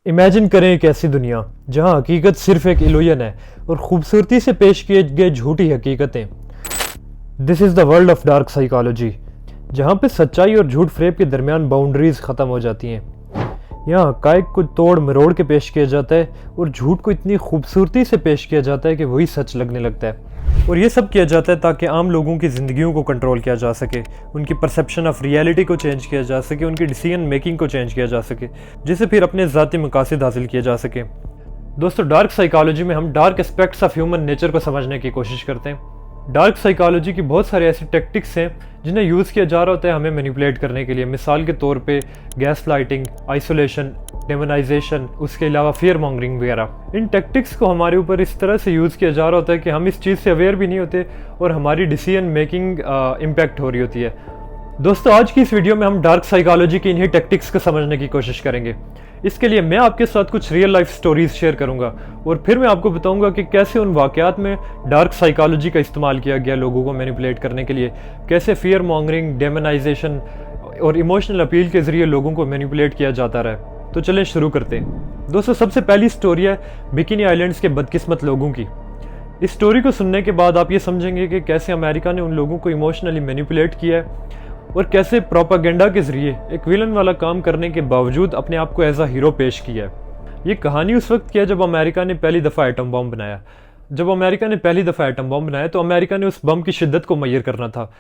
Imagine करें एक ऐसी दुनिया जहां हकीकत सिर्फ एक इल्यूजन है और खूबसूरती से पेश किए गए झूठी हकीकतें। This is the world of dark psychology, जहां पे सच्चाई और झूठ फ्रेब के दरमियान बाउंड्रीज ख़त्म हो जाती हैं। यहाँ हक़ाइक़ को तोड़ मरोड़ के पेश किया जाता है और झूठ को इतनी खूबसूरती से पेश किया जाता है कि वही सच लगने लगता है। और ये सब किया जाता है ताकि आम लोगों की ज़िंदगियों को कंट्रोल किया जा सके, उनकी परसेप्शन ऑफ रियलिटी को चेंज किया जा सके, उनकी डिसीजन मेकिंग को चेंज किया जा सके, जिससे फिर अपने ज़ाती मकासद हासिल किए जा सके। दोस्तों, डार्क साइकोलॉजी में हम dark aspects of human nature को समझने की कोशिश करते हैं। डार्क साइकोलॉजी की बहुत सारे ऐसे टेक्टिक्स हैं जिन्हें यूज़ किया जा रहा होता है हमें मैनिपुलेट करने के लिए। मिसाल के तौर पे गैस लाइटिंग, आइसोलेशन, डेमोनाइजेशन, उसके अलावा फियर मॉन्गरिंग वगैरह। इन टेक्टिक्स को हमारे ऊपर इस तरह से यूज़ किया जा रहा होता है कि हम इस चीज़ से अवेयर भी नहीं होते और हमारी डिसीजन मेकिंग इम्पैक्ट हो रही होती है। दोस्तों, आज की इस वीडियो में हम डार्क साइकोलॉजी की इन्हीं टेक्टिक्स को समझने की कोशिश करेंगे। इसके लिए मैं आपके साथ कुछ रियल लाइफ स्टोरीज शेयर करूंगा और फिर मैं आपको बताऊंगा कि कैसे उन वाकयात में डार्क साइकोलॉजी का इस्तेमाल किया गया लोगों को मैनिपुलेट करने के लिए, कैसे फियर मॉन्गरिंग, डेमोनाइजेशन और इमोशनल अपील के जरिए लोगों को मैनिपुलेट किया जाता रहा। तो चलें शुरू करते हैं। दोस्तों, सबसे पहली स्टोरी है बिकिनी आइलैंड्स के बदकिस्मत लोगों की। इस स्टोरी को सुनने के बाद आप ये समझेंगे कि कैसे अमेरिका ने उन लोगों को इमोशनली मैनिपुलेट किया है और कैसे प्रोपागेंडा के जरिए एक विलन वाला काम करने के बावजूद अपने आप को एज अ हीरो पेश किया है। ये कहानी उस वक्त की है जब अमेरिका ने पहली दफ़ा एटम बम बनाया। जब अमेरिका ने पहली दफ़ा एटम बम बनाया तो अमेरिका ने उस बम की शिद्दत को मैयर करना था।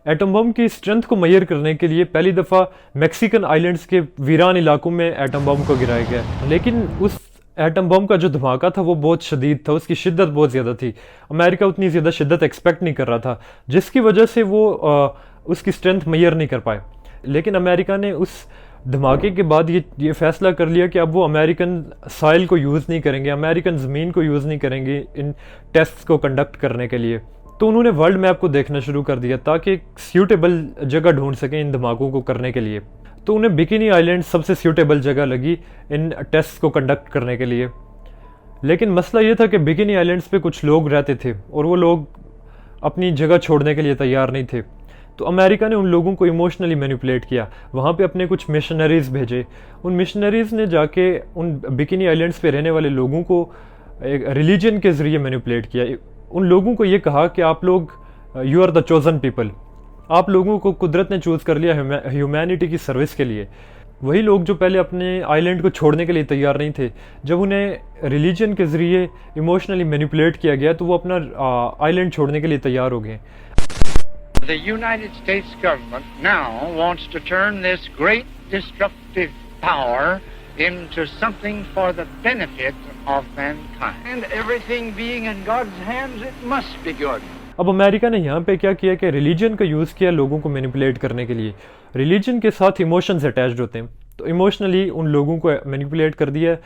एटम बम की स्ट्रेंथ को मैयर करने के लिए पहली दफ़ा मैक्सिकन आइलैंड्स के वीरान इलाकों में एटम बम को गिराया गया। लेकिन उस एटम बम का जो धमाका था वो बहुत शदीद था, उसकी शिद्दत बहुत ज़्यादा थी। अमेरिका उतनी ज़्यादा शिद्दत एक्सपेक्ट नहीं कर रहा था, जिसकी वजह से वो उसकी स्ट्रेंथ मैयर नहीं कर पाए। लेकिन अमेरिका ने उस धमाके के बाद ये फैसला कर लिया कि अब वो अमेरिकन सॉइल को यूज़ नहीं करेंगे, अमेरिकन ज़मीन को यूज़ नहीं करेंगे इन टेस्ट्स को कंडक्ट करने के लिए। तो उन्होंने वर्ल्ड मैप को देखना शुरू कर दिया ताकि एक सूटेबल जगह ढूंढ सकें इन धमाकों को करने के लिए। तो उन्हें बिकिनी आइलैंड सबसे सूटेबल जगह लगी इन टेस्ट्स को कंडक्ट करने के लिए। लेकिन मसला ये था कि बिकिनी आइलैंड्स पे कुछ लोग रहते थे और वो लोग अपनी जगह छोड़ने के लिए तैयार नहीं थे। तो अमेरिका ने उन लोगों को इमोशनली मैनिपुलेट किया, वहाँ पे अपने कुछ मिशनरीज भेजे। उन मिशनरीज ने जाके उन बिकिनी आइलैंड्स पे रहने वाले लोगों को एक रिलीजन के ज़रिए मैनिपुलेट किया। उन लोगों को ये कहा कि आप लोग you are the chosen people, आप लोगों को कुदरत ने चूज़ कर लिया ह्यूमैनिटी की सर्विस के लिए। वही लोग जो पहले अपने आइलैंड को छोड़ने के लिए तैयार नहीं थे, जब उन्हें रिलीजन के ज़रिए इमोशनली मैनिपुलेट किया गया तो वो अपना आइलैंड छोड़ने के लिए तैयार हो गए। The United States government now wants to turn this great destructive power into something for the benefit of mankind. And everything being in God's hands, it must be good. अब अमेरिका ने यहाँ पे क्या किया कि रिलीजन का use किया लोगों को मैनिपुलेट करने के लिए। रिलीजन के साथ इमोशंस अटैच्ड होते हैं, तो इमोशनली उन लोगों को मैनिपुलेट कर दिया।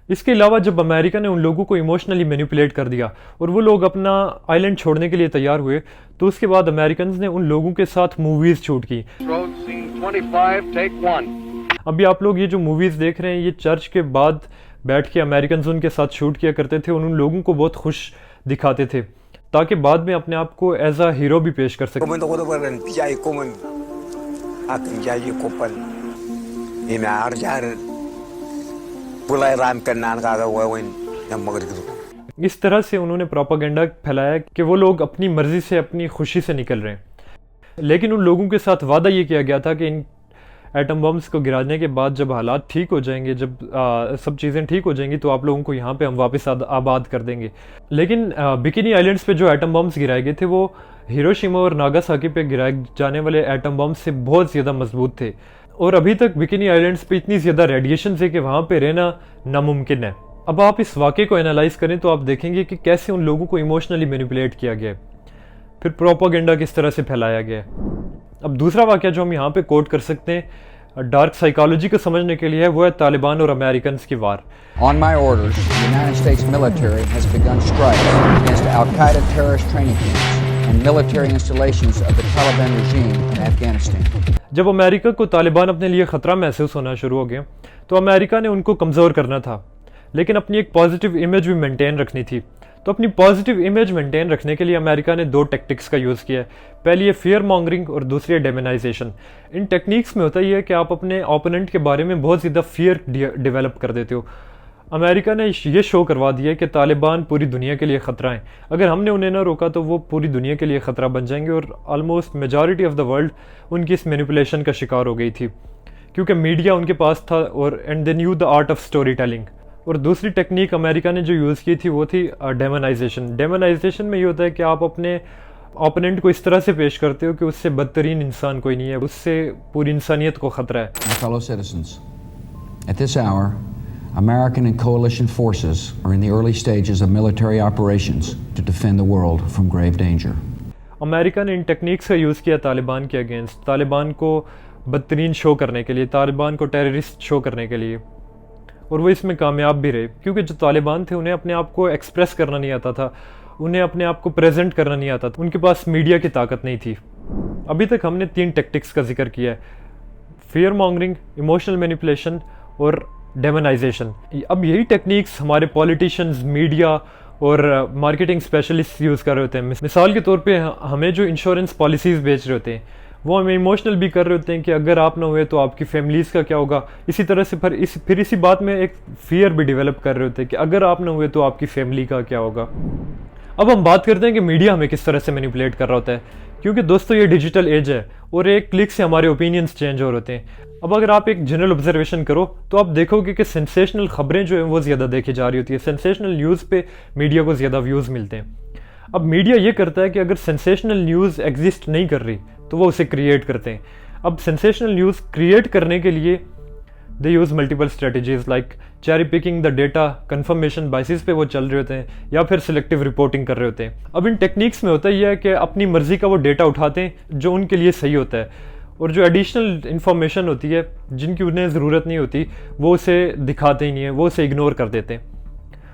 इसके अलावा जब अमेरिका ने उन लोगों को इमोशनली मैनिपुलेट कर दिया और वो लोग अपना आइलैंड छोड़ने के लिए तैयार हुए, तो उसके बाद अमेरिकन ने उन लोगों के साथ मूवीज़ शूट की। 25, take 1. अभी आप लोग ये जो मूवीज़ देख रहे हैं, ये चर्च के बाद बैठ के अमेरिकन उनके साथ शूट किया करते थे। उन लोगों को बहुत खुश दिखाते थे ताकि बाद में अपने आप को एज अ हीरो भी पेश कर सकें। इस तरह से उन्होंने प्रोपागेंडा फैलाया कि वो लोग अपनी मर्जी से, अपनी खुशी से निकल रहे हैं। लेकिन उन लोगों के साथ वादा ये किया गया था कि इन एटम बम्स को गिराने के बाद जब हालात ठीक हो जाएंगे, जब सब चीज़ें ठीक हो जाएंगी, तो आप लोगों को यहाँ पे हम वापस आबाद कर देंगे। लेकिन बिकिनी आइलैंड्स पे जो एटम बम्स गिराए गए थे वो हिरोशिमा और नागासाकी पे गिराए जाने वाले एटम बम्स से बहुत ज़्यादा मजबूत थे। और अभी तक बिकिनी आइलैंड्स पे इतनी ज़्यादा रेडिएशन है कि वहाँ पे रहना नामुमकिन है। अब आप इस वाक़े को एनालाइज करें तो आप देखेंगे कि कैसे उन लोगों को इमोशनली मैनिपुलेट किया गया, फिर प्रोपागेंडा किस तरह से फैलाया गया। अब दूसरा वाक़या जो हम यहाँ पे कोट कर सकते हैं डार्क साइकोलॉजी को समझने के लिए है, वो है तालिबान और अमेरिकन की वार। On my orders, the United States military has begun strikes against Al-Qaeda terrorist training camps and military installations of the Taliban regime in Afghanistan. जब अमेरिका को तालिबान अपने लिए ख़तरा महसूस होना शुरू हो गया तो अमेरिका ने उनको कमज़ोर करना था, लेकिन अपनी एक पॉजिटिव इमेज भी मेंटेन रखनी थी। तो अपनी पॉजिटिव इमेज मेंटेन रखने के लिए अमेरिका ने 2 टेक्टिक्स का यूज़ किया है। पहली है फियर मॉन्गरिंग और दूसरी है डेमोनाइजेशन। इन टेक्निक्स में होता ही है कि आप अपने ओपोनेंट के बारे में बहुत ज़्यादा फियर डेवलप कर देते हो। अमेरिका ने ये शो करवा दिया है कि तालिबान पूरी दुनिया के लिए ख़तरा है। अगर हमने उन्हें ना रोका तो वो पूरी दुनिया के लिए ख़तरा बन जाएंगे, और almost majority of the world उनकी इस मैनिपुलेशन का शिकार हो गई थी, क्योंकि मीडिया उनके पास था और and they knew the art of story telling. और दूसरी टेक्निक अमेरिका ने जो यूज़ की थी वो थी डेमोनाइजेशन। डेमोनाइजेशन में ये होता है कि आप अपने ओपोनेंट को इस तरह से पेश करते हो कि उससे बदतरीन इंसान कोई नहीं है, उससे पूरी इंसानियत को ख़तरा है। My fellow citizens, at this hour, American and coalition forces are in the early stages of military operations to defend the world from grave danger. America ने इन टेक्निक्स का यूज़ किया तालिबान के अगेंस्ट, तालिबान को बदतरीन शो करने के लिए, तालिबान को टेररिस्ट शो करने के लिए, और वो इसमें कामयाब भी रहे, क्योंकि जो तालिबान थे उन्हें अपने आप को एक्सप्रेस करना नहीं आता था, उन्हें अपने आप को प्रेजेंट करना नहीं आता था, उनके पास मीडिया की ताकत नहीं थी। अभी तक हमने 3 टेक्टिक्स का जिक्र किया है, फियर मॉन्गरिंग, इमोशनल मैनिपुलेशन और डेमोनाइजेशन। अब यही टेक्निक्स हमारे पॉलिटिशियंस, मीडिया और मार्केटिंग स्पेशलिस्ट यूज़ कर रहे होते हैं। मिसाल के तौर पे हमें जो इंश्योरेंस पॉलिसीज़ बेच रहे होते हैं वो हमें इमोशनल भी कर रहे होते हैं कि अगर आप ना हुए तो आपकी फैमिलीज़ का क्या होगा। इसी तरह से फिर इसी बात में एक फियर भी डेवलप कर रहे होते हैं कि अगर आप ना हुए तो आपकी फैमिली का क्या होगा। अब हम बात करते हैं कि मीडिया हमें किस तरह से मैनिपुलेट कर रहा होता है, क्योंकि दोस्तों ये डिजिटल एज है और एक क्लिक से हमारे ओपिनियंस चेंज हो रहे होते हैं। अब अगर आप एक जनरल ऑब्जर्वेशन करो तो आप देखोगे कि सेंसेशनल खबरें जो हैं वो ज़्यादा देखी जा रही होती है, सेंसेशनल न्यूज़ पे मीडिया को ज़्यादा व्यूज़ मिलते हैं। अब मीडिया ये करता है कि अगर सेंसेशनल न्यूज़ एग्जिस्ट नहीं कर रही तो वो उसे क्रिएट करते हैं। अब सेंसेशनल न्यूज़ क्रिएट करने के लिए they use multiple strategies like cherry picking the data, confirmation biases पे वो चल रहे होते हैं, या फिर सिलेक्टिव रिपोर्टिंग कर रहे होते हैं। अब इन टेक्निक्स में होता यह है कि अपनी मर्जी का वो डेटा उठाते हैं जो उनके लिए सही होता है, और जो एडिशनल इन्फॉर्मेशन होती है जिनकी उन्हें ज़रूरत नहीं होती वो उसे दिखाते ही नहीं है, वो उसे इग्नोर कर देते हैं,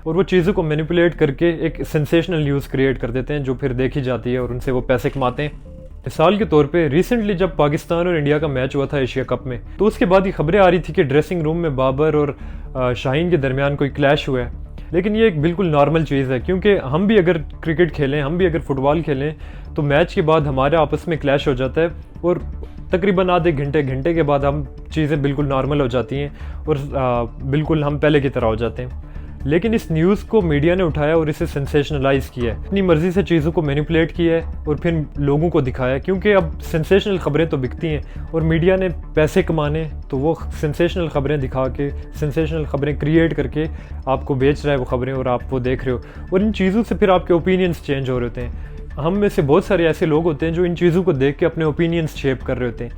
और वो चीज़ों को मैनिपुलेट करके एक सेंसेशनल न्यूज़ क्रिएट कर देते हैं जो फिर देखी जाती है और उनसे वो पैसे कमाते हैं। मिसाल के तौर पे रिसेंटली जब पाकिस्तान और इंडिया का मैच हुआ था एशिया कप में, तो उसके बाद ये खबरें आ रही थी कि ड्रेसिंग रूम में बाबर और शाहीन के दरमियान कोई क्लैश हुआ है। लेकिन ये एक बिल्कुल नॉर्मल चीज़ है, क्योंकि हम भी अगर क्रिकेट खेलें, हम भी अगर फुटबॉल खेलें तो मैच के बाद हमारे आपस में क्लैश हो जाता है, और तकरीबन आधे घंटे के बाद हम चीज़ें बिल्कुल नॉर्मल हो जाती हैं और बिल्कुल हम पहले की तरह हो जाते हैं। लेकिन इस न्यूज़ को मीडिया ने उठाया और इसे सेंसेशनलाइज किया है, अपनी मर्जी से चीज़ों को मैनिपुलेट किया है और फिर लोगों को दिखाया, क्योंकि अब सेंसेशनल खबरें तो बिकती हैं और मीडिया ने पैसे कमाने तो वो सेंसेशनल खबरें दिखा के, सेंसेशनल खबरें क्रिएट करके आपको बेच रहा है वो खबरें, और आप वो देख रहे हो, और इन चीज़ों से फिर आपके ओपिनियंस चेंज हो रहे होते हैं। हम में से बहुत सारे ऐसे लोग होते हैं जो इन चीज़ों को देख के अपने ओपिनियंस शेप कर रहे होते हैं,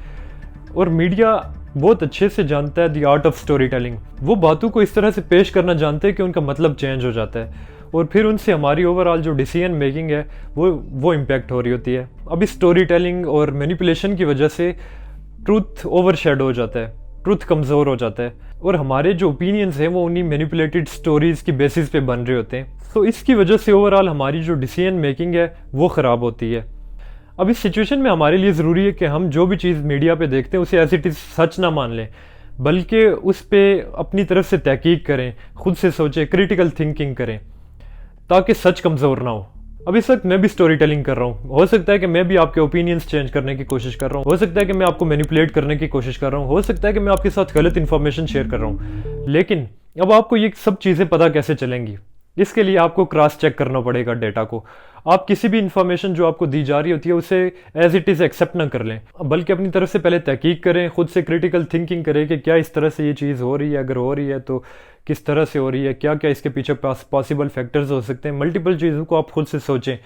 और मीडिया बहुत अच्छे से जानता है the art of story telling. वो बातों को इस तरह से पेश करना जानते हैं कि उनका मतलब चेंज हो जाता है, और फिर उनसे हमारी ओवरऑल जो डिसीजन मेकिंग है वो इम्पैक्ट हो रही होती है। अब इस स्टोरी टेलिंग और मैनिपुलेशन की वजह से ट्रूथ ओवरशैडो हो जाता है, ट्रूथ कमज़ोर हो जाता है, और हमारे जो ओपिनियंस हैं वो उन्हीं मैनिपुलेटेड स्टोरीज़ की बेसिस पे बन रहे होते हैं। तो इसकी वजह से ओवरऑल हमारी जो डिसीजन मेकिंग है वो ख़राब होती है। अब इस सिचुएशन में हमारे लिए ज़रूरी है कि हम जो भी चीज़ मीडिया पे देखते हैं उसे एज इट इज़ सच ना मान लें, बल्कि उस पर अपनी तरफ से तहकीक करें, खुद से सोचें, क्रिटिकल थिंकिंग करें, ताकि सच कमज़ोर ना हो। अब इस वक्त मैं भी स्टोरी टेलिंग कर रहा हूँ, हो सकता है कि मैं भी आपके ओपिनियंस चेंज करने की कोशिश कर रहा हूँ, हो सकता है कि मैं आपको मैनिपुलेट करने की कोशिश कर रहा हूँ, हो सकता है कि मैं आपके साथ गलत इन्फॉर्मेशन शेयर कर रहा हूँ। लेकिन अब आपको ये सब चीज़ें पता कैसे चलेंगी? इसके लिए आपको क्रॉस चेक करना पड़ेगा डेटा को। आप किसी भी इंफॉर्मेशन जो आपको दी जा रही होती है उसे एज इट इज़ एक्सेप्ट ना कर लें, बल्कि अपनी तरफ से पहले तहकीक करें, खुद से क्रिटिकल थिंकिंग करें कि क्या इस तरह से ये चीज़ हो रही है, अगर हो रही है तो किस तरह से हो रही है, क्या क्या इसके पीछे पॉसिबल फैक्टर्स हो सकते हैं। मल्टीपल चीज़ों को आप खुद से सोचें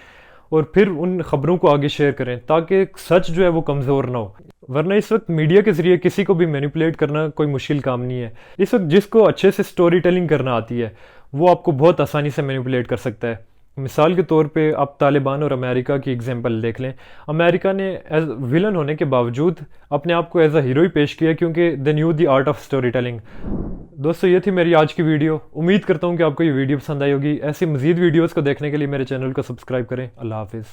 और फिर उन खबरों को आगे शेयर करें, ताकि सच जो है वो कमज़ोर ना हो। वरना इस वक्त मीडिया के ज़रिए किसी को भी मैनिपुलेट करना कोई मुश्किल काम नहीं है। इस वक्त जिसको अच्छे से स्टोरी टेलिंग करना आती है वो आपको बहुत आसानी से मैनिपुलेट कर सकता है। मिसाल के तौर पे आप तालिबान और अमेरिका की एग्जांपल देख लें। अमेरिका ने एज विलन होने के बावजूद अपने आप को एज अ हीरो ही पेश किया, क्योंकि they knew the art of story telling. दोस्तों, ये थी मेरी आज की वीडियो। उम्मीद करता हूँ कि आपको ये वीडियो पसंद आई होगी। ऐसी मज़ीद वीडियोज़ को देखने के लिए मेरे चैनल को सब्सक्राइब करें। अल्लाह हाफिज़।